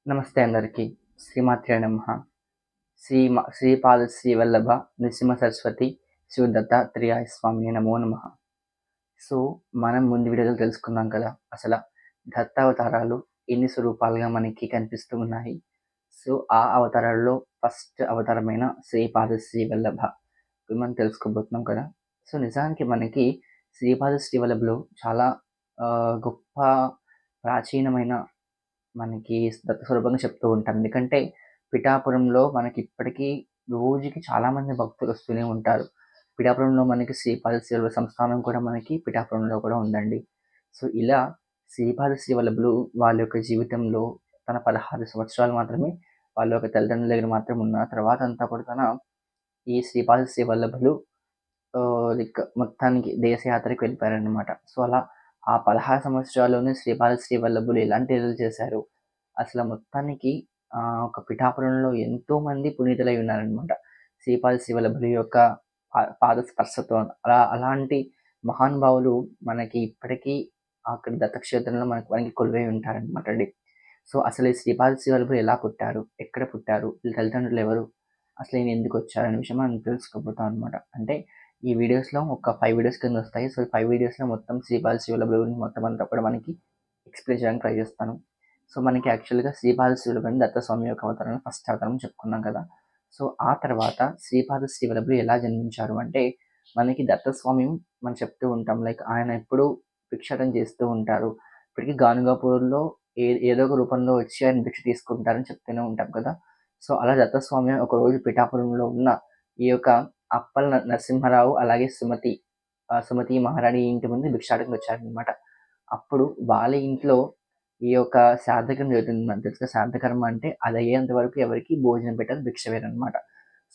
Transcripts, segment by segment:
నమస్తే అందరికీ. శ్రీమాత్రే నమః. శ్రీపాద శ్రీవల్లభ నృసింహ సరస్వతి శివ దత్తాత్రేయాయ స్వామినే నమో నమః. సో, మనం ముందు వీడియోలో తెలుసుకున్నాం కదా! దత్తావతారాలు ఎన్ని స్వరూపాలుగా మనకి కనిపిస్తూ ఉన్నాయి. సో, ఆ అవతారాల్లో ఫస్ట్ అవతారమైన శ్రీపాద శ్రీవల్లభ ఇప్పుడు మనం తెలుసుకోబోతున్నాం కదా! సో, నిజానికి మనకి శ్రీపాద శ్రీవల్లభులు చాలా గొప్ప ప్రాచీనమైన మనకి దత్తస్వరూపంగా చెప్తూ ఉంటాం. ఎందుకంటే పిఠాపురంలో మనకిప్పటికీ రోజుకి చాలామంది భక్తులొస్తూనే ఉంటారు. పిఠాపురంలో మనకి శ్రీపాద శ్రీవల్లభ సంస్థానం కూడా మనకి పిఠాపురంలో కూడా ఉందండి. సో, ఇలా శ్రీపాద శ్రీవల్లభులు వాళ్ళ యొక్క జీవితంలో తన 16 సంవత్సరాలు మాత్రమే వాళ్ళ యొక్క తల్లిదండ్రుల దగ్గర మాత్రం ఉన్న తర్వాత అంతా కూడా ఈ శ్రీపాద శ్రీవల్లభులు మొత్తానికి దేశయాత్రకు వెళ్ళిపోయారనమాట. సో, అలా ఆ 16 సంవత్సరాల్లోనే శ్రీపాద శ్రీవల్లభులు ఎలాంటి లీలలు చేశారు, అసల మొత్తానికి ఒక పిఠాపురంలో ఎంతోమంది పునీతులై ఉన్నారనమాట. శ్రీపాద శ్రీవల్లభుల యొక్క పాద స్పర్శతో అలాంటి మహానుభావులు మనకి ఇప్పటికీ అక్కడ దత్తక్షేత్రంలో మనకి కొలువై ఉంటారనమాట అండి. సో, అసలు ఈ శ్రీపాద శ్రీవల్లభులు ఎలా పుట్టారు? ఎక్కడ పుట్టారు? వీళ్ళ తల్లిదండ్రులు ఎవరు? అసలు ఈయన ఎందుకొచ్చారు? అనే విషయం మనం తెలుసుకోబోతాం అనమాట. అంటే ఈ వీడియోస్‌లో ఒక 5 వీడియోస్ కిందొస్తాయి. సో, ఈ 5 వీడియోస్‌లో మొత్తం శ్రీపాద శ్రీవల్లభుల గురించి మొత్తం అంతా కూడా మనకి ఎక్స్‌ప్లెయిన్ చేయడానికి ట్రై చేస్తాను. సో, మనకి యాక్చువల్‌గా శ్రీపాద శ్రీవల్లభుని దత్తస్వామి యొక్క అవతారం ఫస్ట్ అవతారం చెప్పుకున్నాం కదా! సో, ఆ తర్వాత శ్రీపాద శ్రీవల్లభులు ఎలా జన్మించారు అంటే, మనకి దత్తస్వామి మనం చెప్తూ ఉంటాం. లైక్ ఆయన ఎప్పుడూ భిక్షాటన చేస్తూ ఉంటారు. ఇప్పటికి గానుగాపూర్‌లో ఏదో ఒక రూపంలో వచ్చి ఆయన భిక్ష తీసుకుంటారని చెప్తూనే ఉంటాం కదా! సో, అలా దత్తస్వామి ఒకరోజు పిఠాపురంలో ఉన్న ఈ యొక్క అప్పల నరసింహారావు అలాగే సుమతి మహారాణి ఇంటి ముందు భిక్షాటనకి వచ్చారనమాట. అప్పుడు వాళ్ళ ఇంట్లో ఈ యొక్క శ్రాద్ధకర్మ జరుగుతుంది. మనకు తెలుసుగా శ్రాద్ధకర్మ అంటే అది అయ్యేంత వరకు ఎవరికీ భోజనం పెట్టరు, భిక్ష వేయరనమాట.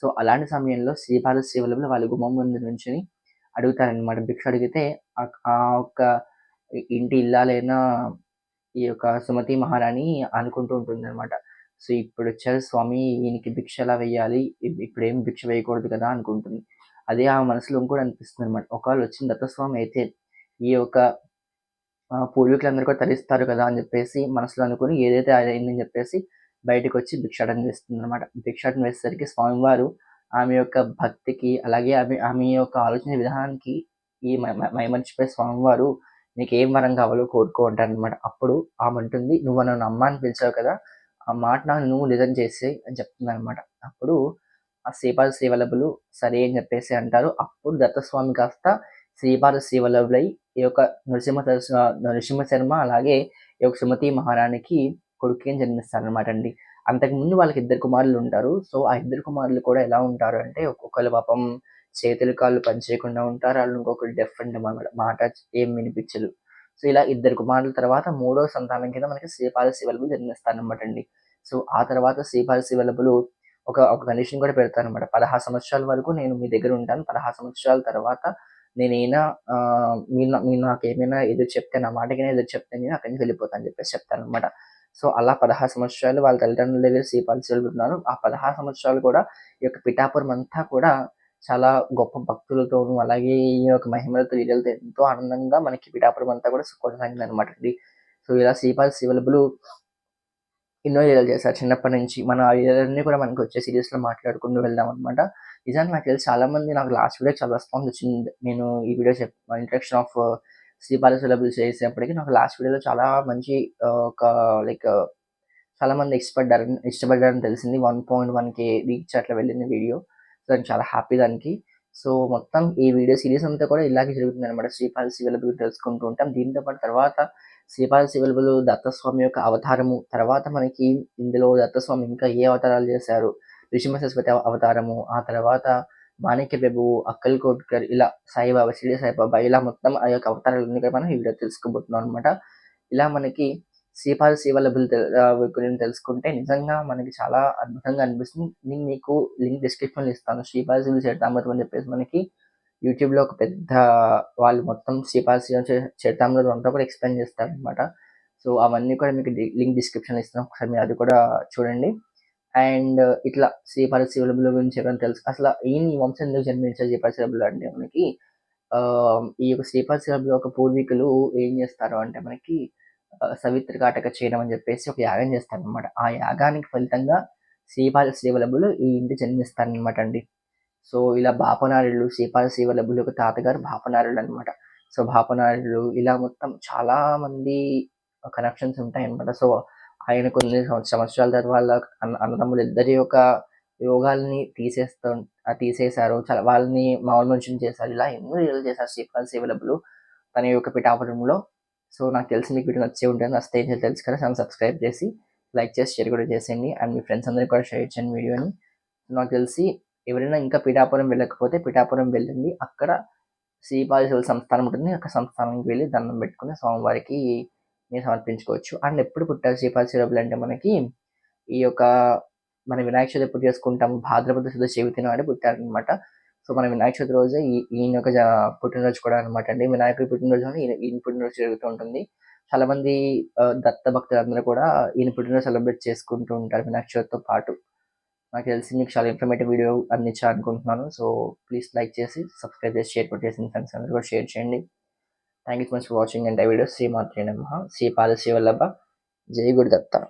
సో, అలాంటి సమయంలో శ్రీపాద శ్రీవల్లభులు వాళ్ళ గుమ్మం ముందు నుంచొని అడుగుతారనమాట. భిక్ష అడిగితే ఆ ఒక్క ఇంటి ఇల్లాలైన ఈ యొక్క సుమతి మహారాణి అనుకుంటూ ఉంటుందనమాట. సో, ఇప్పుడొచ్చారు స్వామి ఈయనకి భిక్ష ఎలా వెయ్యాలి? ఇప్పుడేం భిక్ష వేయకూడదు కదా! అనుకుంటుంది. అదే ఆమె మనసులో ఇంకోటి అనిపిస్తుందనమాట. ఒకవేళ వచ్చిన దత్తస్వామి అయితే ఈ యొక్క పూర్వీకులందరూ కూడా తరిస్తారు కదా! అని జెప్పేసి మనసులో అనుకోని ఏదైతే అయిందని జెప్పేసి బయటకొచ్చి భిక్షాటన వేస్తుందనమాట. భిక్షాటన వేసేసరికి స్వామివారు ఆమె యొక్క భక్తికి అలాగే ఆమె యొక్క ఆలోచన విధానానికి ఈ మ మ మైమరిచిపోయి స్వామివారు నీకేం వరం కావాలో కోరుకో అంటారనమాట. అప్పుడు ఆమంటుంది "నువ్వు నన్ను అమ్మ అని పిలిచావు కదా! ఆ మాట నాకు నువ్వు నిజం చేసేయి" అని చెప్తుందనమాట. అప్పుడు ఆ శ్రీపాద శ్రీవల్లభులు సరే అని చెప్పేసి అంటారు. అప్పుడు దత్తస్వామి కాస్త శ్రీపాద శ్రీవల్లభులై ఈ యొక్క నృసింహ శర్మ అలాగే ఈ యొక్క సుమతి మహారాణికి కొడుకుని జన్మిస్తారనమాట అండి. అంతకుముందు వాళ్ళకి ఇద్దరు కుమారులుంటారు. సో, ఆ ఇద్దరు కుమారులు కూడా ఎలా ఉంటారు అంటే ఒక్కొక్కళ్ళు పాపం చేతులు, కాళ్ళు పని చేయకుండా ఉంటారు. ఇంకొకళ్ళు డెఫ్ అండ్ మాట ఏం వినిపించదు. సో, ఇలా ఇద్దరు కుమారుల తర్వాత మూడో సంతానం కింద మనకి శ్రీపాద శ్రీవల్లభులు జన్మిస్తారనమాట అండి. సో, ఆ తర్వాత శ్రీపాద శ్రీవల్లభులు ఒక కండిషన్ కూడా పెడతారనమాట. 16 సంవత్సరాల వరకు నేను మీ దగ్గర ఉంటాను. 16 సంవత్సరాల తర్వాత నేనైనా మీరు నాకేమైనా ఎదురు చెప్తే నా మాటకైనా ఎదురు చెప్తే నేను అక్కడి నుంచి వెళ్ళిపోతా అని చెప్పేసి చెప్తారనమాట. సో, అలా 16 సంవత్సరాలు వాళ్ళ తల్లిదండ్రుల దగ్గర శ్రీపాద శ్రీవల్లభులు ఉన్నారు. ఆ 16 సంవత్సరాలు కూడా ఈ యొక్క పిఠాపురం అంతా కూడా చాలా గొప్ప భక్తులతోనూ, అలాగే ఈ యొక్క మహిమలతో, లీలలతో ఎంతో ఆనందంగా మనకి పిఠాపురం అంతా కూడా కొనసాగిందనమాట అండి. సో, ఇలా శ్రీపాద శ్రీవల్లభులు ఎన్నో లీలలు చేశారు చిన్నప్పటి నుంచి. మనం ఆ లీలలన్నీ కూడా మనకొచ్చే సీరీస్‌లో మాట్లాడుకుంటూ వెళ్దామనమాట. నిజానికి నాకు తెలిసి చాలామంది నాకు లాస్ట్ వీడియోకి చాలా రెస్పాన్స్ వచ్చింది. నేను ఈ వీడియో ఇంట్రడక్షన్ ఆఫ్ శ్రీపాద శ్రీవల్లభులు చేసేప్పటికి నాకు లాస్ట్ వీడియోలో చాలా మంచి ఒక లైక్ చాలామంది ఇష్టపడ్డారని తెలిసింది. 1.1K రీచ్ అట్లా వెళ్ళింది వీడియో. సో, నేను చాలా హ్యాపీ దానికి. సో, మొత్తం ఈ వీడియో సీరీస్ అంతా కూడా ఇలాగే జరుగుతుందనమాట. శ్రీపాద శ్రీవల్లభులు తెలుసుకుంటూ ఉంటాం. దీంతో పాటు తర్వాత శ్రీపాద శ్రీవల్లభులు దత్తస్వామి యొక్క అవతారము, తర్వాత మనకి ఇందులో దత్తస్వామి ఇంకా ఏ అవతారాలు చేశారు, నృసింహ సరస్వతి అవతారము, ఆ తర్వాత మాణిక్య ప్రభువు, అక్కల్‌కోట్కర్ ఇలా సాయిబాబా, షిరిడి సాయిబాబా ఇలా మొత్తం ఆ యొక్క అవతారాలన్నీ కూడా మనం ఈ వీడియోలో తెలుసుకోబోతున్నాం అనమాట. ఇలా మనకి శ్రీపాద శ్రీవల్లభులు గురించి తెలుసుకుంటే నిజంగా మనకి చాలా అద్భుతంగా అనిపిస్తుంది. నేను మీకు లింక్ డిస్క్రిప్షన్‌లో ఇస్తాను. శ్రీపాద శ్రీవల్లభులు చరితామృతం అని చెప్పేసి మనకి యూట్యూబ్‌లో ఒక పెద్ద వాళ్ళు మొత్తం శ్రీపాద శ్రీవల్లభులు చరితామృతం అంతా కూడా ఎక్స్‌ప్లెయిన్ చేస్తారనమాట. సో, అవన్నీ కూడా మీకు లింక్ డిస్క్రిప్షన్‌లో ఇస్తాను. ఒకసారి మీరు అది కూడా చూడండి. అండ్ ఇట్లా శ్రీపాద శ్రీవల్లభుల గురించి ఏమైనా తెలుసు అసల ఈయన ఈ వంశం ఎందుకు జన్మించారు శ్రీపాద శ్రీవల్లభులు అంటే మనకి ఈ యొక్క శ్రీపాద శ్రీవల్లభుల యొక్క పూర్వీకులు ఏం చేస్తారు అంటే మనకి సవిత్రి కాటక చేయడం అని చెప్పేసి ఒక యాగం చేస్తారనమాట. ఆ యాగానికి ఫలితంగా శ్రీపాద శ్రీవల్లభులు ఈ ఇంటి జన్మిస్తారనమాట అండి. సో, ఇలా బాపనారిలు, శ్రీపాద శ్రీవల్లభుల యొక్క తాతగారు బాపనారిలనమాట. సో, బాపనారిలు ఇలా మొత్తం చాలా మంది కనెక్షన్స్ ఉంటాయనమాట. సో, ఆయన కొన్ని సంవత్సరాల తర్వాత వాళ్ళ అన్నదమ్ములిద్దరి యొక్క యోగాల్ని తీసేశారు. వాళ్ళని మామూలు మనుషుల్ని చేశారు. ఇలా ఎన్నో లీలలు చేశారు శ్రీపాద శ్రీవల్లభులు తన యొక్క పిఠాపురంలో. సో, నాకు తెలిసి మీకు వీడియో నచ్చే ఉంటుంది. నచ్చితే ఏం చేయాలో తెలుసు కదా! ఛానెల్ సబ్స్క్రైబ్ చేసి, లైక్ చేసి, షేర్ కూడా చేసేయండి. అండ్ మీ ఫ్రెండ్స్ అందరికి కూడా షేర్ చేయండి వీడియోని. నాకు తెలిసి ఎవరైనా ఇంకా పిఠాపురం వెళ్ళకపోతే పిఠాపురం వెళ్ళండి. అక్కడ శ్రీపాద సంస్థానం ఉంటుంది. అక్కడ సంస్థానానికి వెళ్ళి దండం పెట్టుకొని స్వామివారికి మీరు సమర్పించుకోవచ్చు. అండ్ ఎప్పుడు పుట్టారు శ్రీపాద శ్రీవల్లభులు అంటే మనకి ఈ యొక్క మన వినాయక చవితి ఎప్పుడు చేసుకుంటాము? భాద్రపద శుద్ధ చవితి నాడు పుట్టారనమాట. సో, మన వినాయక చవితి రోజే ఈయన యొక్క పుట్టినరోజు కూడా అనమాట అండి. వినాయకుడి పుట్టినరోజు ఈయన పుట్టినరోజు జరుగుతూ ఉంటుంది. చాలామంది దత్త భక్తులందరూ కూడా ఈయన పుట్టినరోజు సెలబ్రేట్ చేసుకుంటూ ఉంటారు వినాయక చవితితో పాటు. నాకు తెలిసి మీకు చాలా ఇన్ఫర్మేటివ్ వీడియో అందించా అనుకుంటున్నాను. సో, ప్లీజ్ లైక్ చేసి, సబ్స్క్రైబ్ చేసి, షేర్ కూడా చేసి మీ ఫ్రెండ్స్ అందరూ కూడా షేర్ చేయండి. Thank you so much for watching entire video. శ్రీమాత్రే నమః. శ్రీపాద శ్రీవల్లభ. జై గురుదత్త.